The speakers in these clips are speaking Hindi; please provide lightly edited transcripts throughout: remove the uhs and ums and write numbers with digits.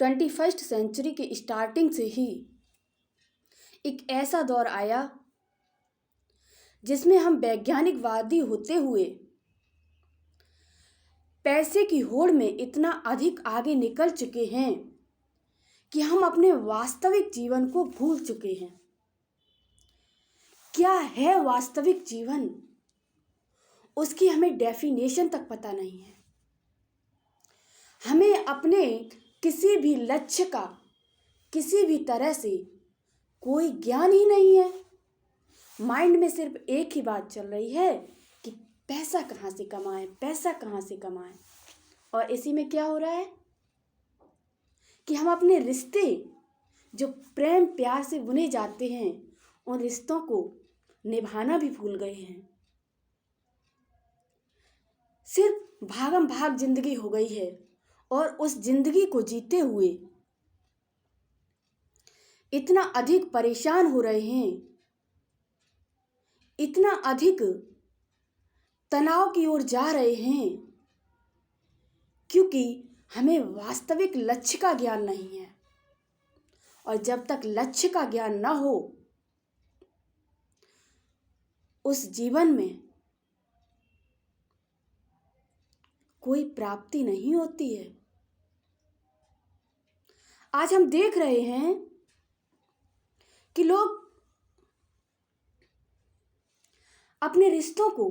21st सेंचुरी की स्टार्टिंग से ही एक ऐसा दौर आया जिसमें हम वैज्ञानिकवादी होते हुए पैसे की होड़ में इतना अधिक आगे निकल चुके हैं कि हम अपने वास्तविक जीवन को भूल चुके हैं। क्या है वास्तविक जीवन, उसकी हमें डेफिनेशन तक पता नहीं है। हमें अपने किसी भी लक्ष्य का किसी भी तरह से कोई ज्ञान ही नहीं है। माइंड में सिर्फ एक ही बात चल रही है कि पैसा कहाँ से कमाएं, पैसा कहाँ से कमाएं। और इसी में क्या हो रहा है कि हम अपने रिश्ते जो प्रेम प्यार से बुने जाते हैं उन रिश्तों को निभाना भी भूल गए हैं। सिर्फ भागम भाग जिंदगी हो गई है और उस जिंदगी को जीते हुए इतना अधिक परेशान हो रहे हैं, इतना अधिक तनाव की ओर जा रहे हैं क्योंकि हमें वास्तविक लक्ष्य का ज्ञान नहीं है। और जब तक लक्ष्य का ज्ञान न हो उस जीवन में कोई प्राप्ति नहीं होती है। आज हम देख रहे हैं कि लोग अपने रिश्तों को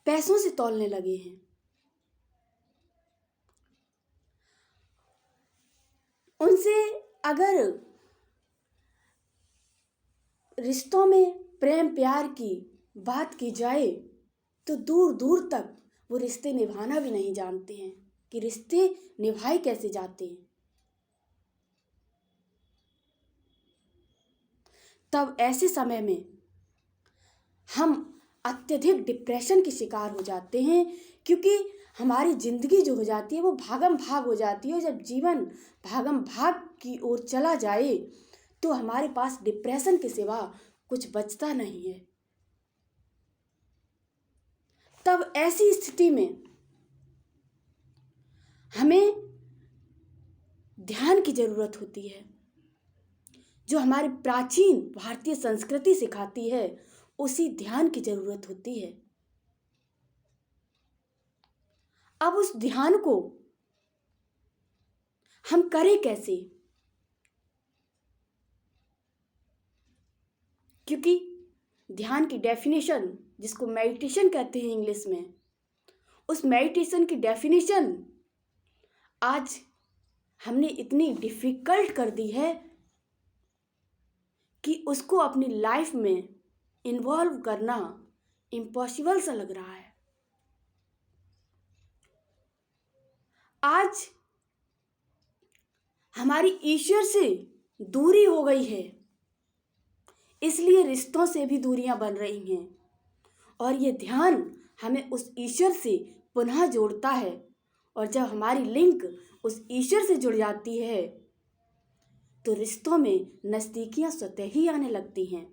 पैसों से तौलने लगे हैं। उनसे अगर रिश्तों में प्रेम प्यार की बात की जाए तो दूर दूर तक वो रिश्ते निभाना भी नहीं जानते हैं कि रिश्ते निभाए कैसे जाते हैं। तब ऐसे समय में हम अत्यधिक डिप्रेशन के शिकार हो जाते हैं क्योंकि हमारी जिंदगी जो हो जाती है वो भागम भाग हो जाती है। जब जीवन भागम भाग की ओर चला जाए तो हमारे पास डिप्रेशन के सिवा कुछ बचता नहीं है। तब ऐसी स्थिति में हमें ध्यान की जरूरत होती है, जो हमारी प्राचीन भारतीय संस्कृति सिखाती है उसी ध्यान की जरूरत होती है। अब उस ध्यान को हम करें कैसे, क्योंकि ध्यान की डेफिनेशन जिसको मेडिटेशन कहते हैं इंग्लिश में, उस मेडिटेशन की डेफिनेशन आज हमने इतनी डिफिकल्ट कर दी है कि उसको अपनी लाइफ में इन्वॉल्व करना इम्पॉसिबल सा लग रहा है। आज हमारी ईश्वर से दूरी हो गई है, इसलिए रिश्तों से भी दूरियां बन रही हैं। और ये ध्यान हमें उस ईश्वर से पुनः जोड़ता है। और जब हमारी लिंक उस ईश्वर से जुड़ जाती है तो रिश्तों में नजदीकियां स्वतः ही आने लगती हैं।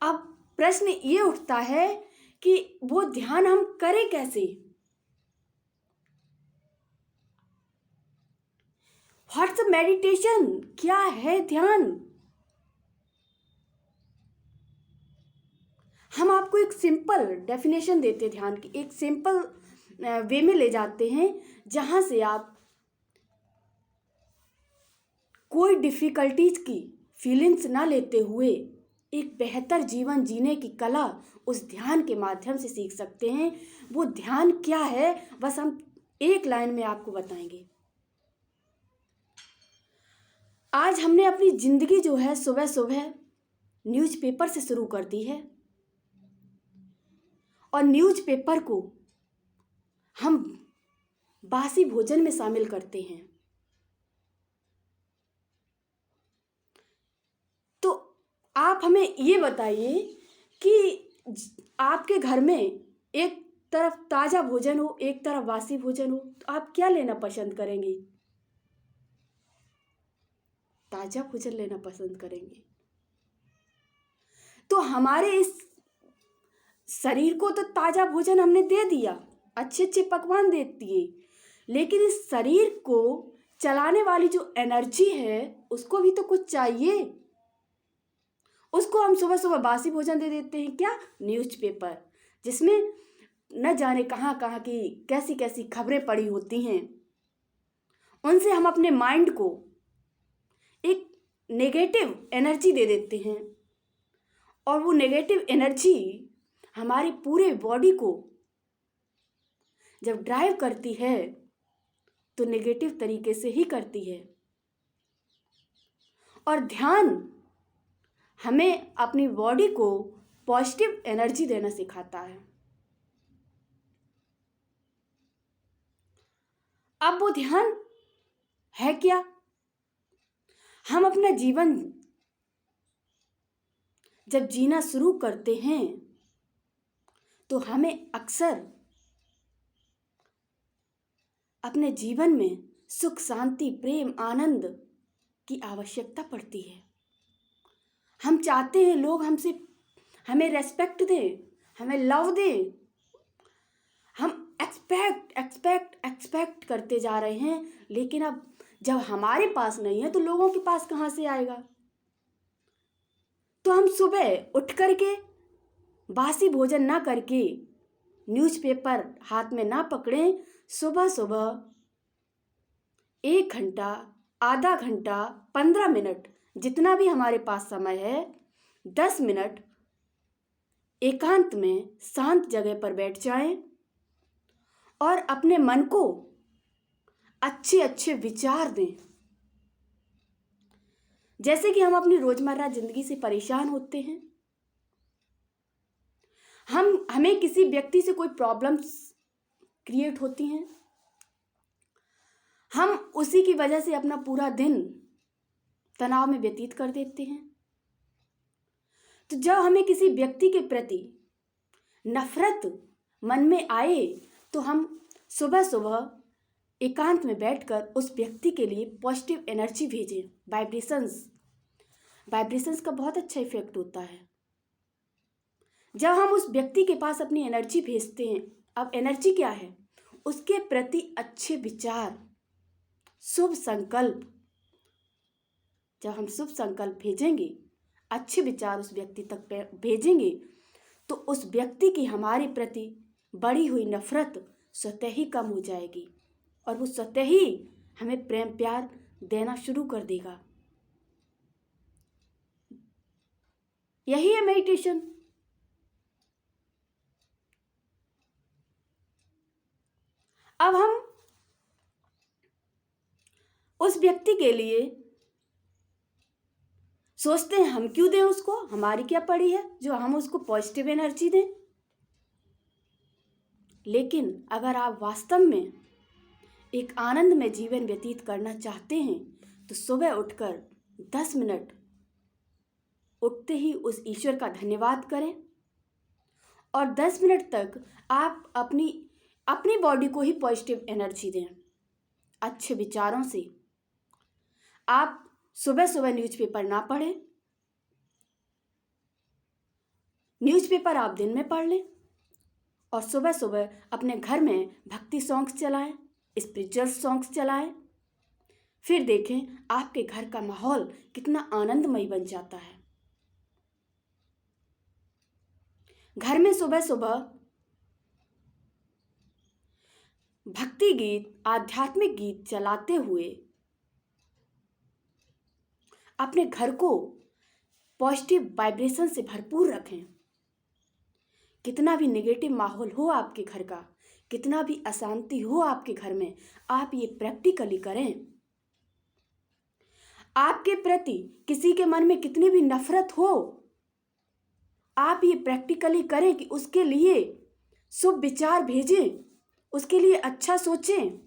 अब प्रश्न ये उठता है कि वो ध्यान हम करें कैसे। व्हाट्स मेडिटेशन, क्या है ध्यान। हम आपको एक सिंपल डेफिनेशन देते ध्यान की, एक सिंपल वे में ले जाते हैं जहां से आप कोई डिफिकल्टीज की फीलिंग्स ना लेते हुए एक बेहतर जीवन जीने की कला उस ध्यान के माध्यम से सीख सकते हैं। वो ध्यान क्या है बस हम एक लाइन में आपको बताएंगे। आज हमने अपनी जिंदगी जो है सुबह सुबह न्यूज़पेपर से शुरू कर दी है और न्यूज़पेपर को हम बासी भोजन में शामिल करते हैं। तो आप हमें ये बताइए कि आपके घर में एक तरफ ताज़ा भोजन हो, एक तरफ बासी भोजन हो, तो आप क्या लेना पसंद करेंगे? ताज़ा भोजन लेना पसंद करेंगे। तो हमारे इस शरीर को तो ताज़ा भोजन हमने दे दिया, अच्छे अच्छे पकवान दे दिए, लेकिन इस शरीर को चलाने वाली जो एनर्जी है उसको भी तो कुछ चाहिए। उसको हम सुबह सुबह बासी भोजन दे देते हैं, क्या? न्यूज़पेपर, जिसमें न जाने कहाँ कहाँ की कैसी कैसी खबरें पड़ी होती हैं। उनसे हम अपने माइंड को एक नेगेटिव एनर्जी दे देते हैं और वो नेगेटिव एनर्जी हमारे पूरे बॉडी को जब ड्राइव करती है तो नेगेटिव तरीके से ही करती है। और ध्यान हमें अपनी बॉडी को पॉजिटिव एनर्जी देना सिखाता है। अब वो ध्यान है क्या? हम अपना जीवन जब जीना शुरू करते हैं तो हमें अक्सर अपने जीवन में सुख, शांति, प्रेम, आनंद की आवश्यकता पड़ती है। हम चाहते हैं लोग हमें रेस्पेक्ट दें, हमें लव दें। हम एक्सपेक्ट करते जा रहे हैं, लेकिन अब जब हमारे पास नहीं है तो लोगों के पास कहाँ से आएगा? तो हम सुबह उठ करके बासी भोजन ना करके, न्यूज़पेपर हाथ में ना पकड़ें, सुबह सुबह 1 घंटा, आधा घंटा, 15 मिनट, जितना भी हमारे पास समय है, 10 मिनट एकांत में शांत जगह पर बैठ जाएं और अपने मन को अच्छे अच्छे विचार दें। जैसे कि हम अपनी रोजमर्रा जिंदगी से परेशान होते हैं, हमें किसी व्यक्ति से कोई प्रॉब्लम्स क्रिएट होती हैं, हम उसी की वजह से अपना पूरा दिन तनाव में व्यतीत कर देते हैं। तो जब हमें किसी व्यक्ति के प्रति नफरत मन में आए तो हम सुबह सुबह एकांत में बैठकर उस व्यक्ति के लिए पॉजिटिव एनर्जी भेजें। वाइब्रेशंस का बहुत अच्छा इफेक्ट होता है। जब हम उस व्यक्ति के पास अपनी एनर्जी भेजते हैं, अब एनर्जी क्या है? उसके प्रति अच्छे विचार, शुभ संकल्प। जब हम शुभ संकल्प भेजेंगे, अच्छे विचार उस व्यक्ति तक भेजेंगे, तो उस व्यक्ति की हमारे प्रति बढ़ी हुई नफरत स्वतः ही कम हो जाएगी और वो स्वतः ही हमें प्रेम प्यार देना शुरू कर देगा। यही है मेडिटेशन। अब हम उस व्यक्ति के लिए सोचते हैं हम क्यों दें उसको, हमारी क्या पड़ी है जो हम उसको पॉजिटिव एनर्जी दें। लेकिन अगर आप वास्तव में एक आनंद में जीवन व्यतीत करना चाहते हैं तो सुबह उठकर 10 मिनट उठते ही उस ईश्वर का धन्यवाद करें और 10 मिनट तक आप अपनी बॉडी को ही पॉजिटिव एनर्जी दें अच्छे विचारों से। आप सुबह सुबह न्यूज़पेपर ना पढ़ें, न्यूज़पेपर आप दिन में पढ़ लें और सुबह सुबह अपने घर में भक्ति सॉन्ग्स चलाएं, स्पिरिचुअल सॉन्ग्स चलाएं। फिर देखें आपके घर का माहौल कितना आनंदमय बन जाता है। घर में सुबह सुबह भक्ति गीत, आध्यात्मिक गीत चलाते हुए अपने घर को पॉजिटिव वाइब्रेशन से भरपूर रखें। कितना भी नेगेटिव माहौल हो आपके घर का, कितना भी अशांति हो आपके घर में, आप ये प्रैक्टिकली करें। आपके प्रति किसी के मन में कितनी भी नफरत हो, आप ये प्रैक्टिकली करें कि उसके लिए शुभ विचार भेजें, उसके लिए अच्छा सोचें।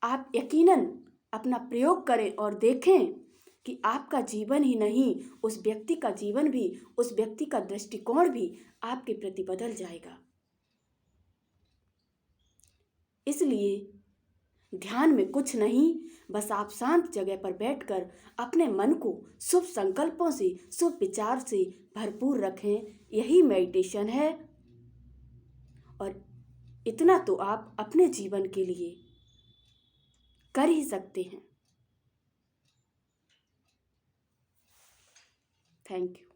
आप यकीनन अपना प्रयोग करें और देखें कि आपका जीवन ही नहीं, उस व्यक्ति का जीवन भी, उस व्यक्ति का दृष्टिकोण भी आपके प्रति बदल जाएगा। इसलिए ध्यान में कुछ नहीं, बस आप शांत जगह पर बैठकर अपने मन को शुभ संकल्पों से, शुभ विचार से भरपूर रखें। यही मेडिटेशन है और इतना तो आप अपने जीवन के लिए कर ही सकते हैं। Thank you.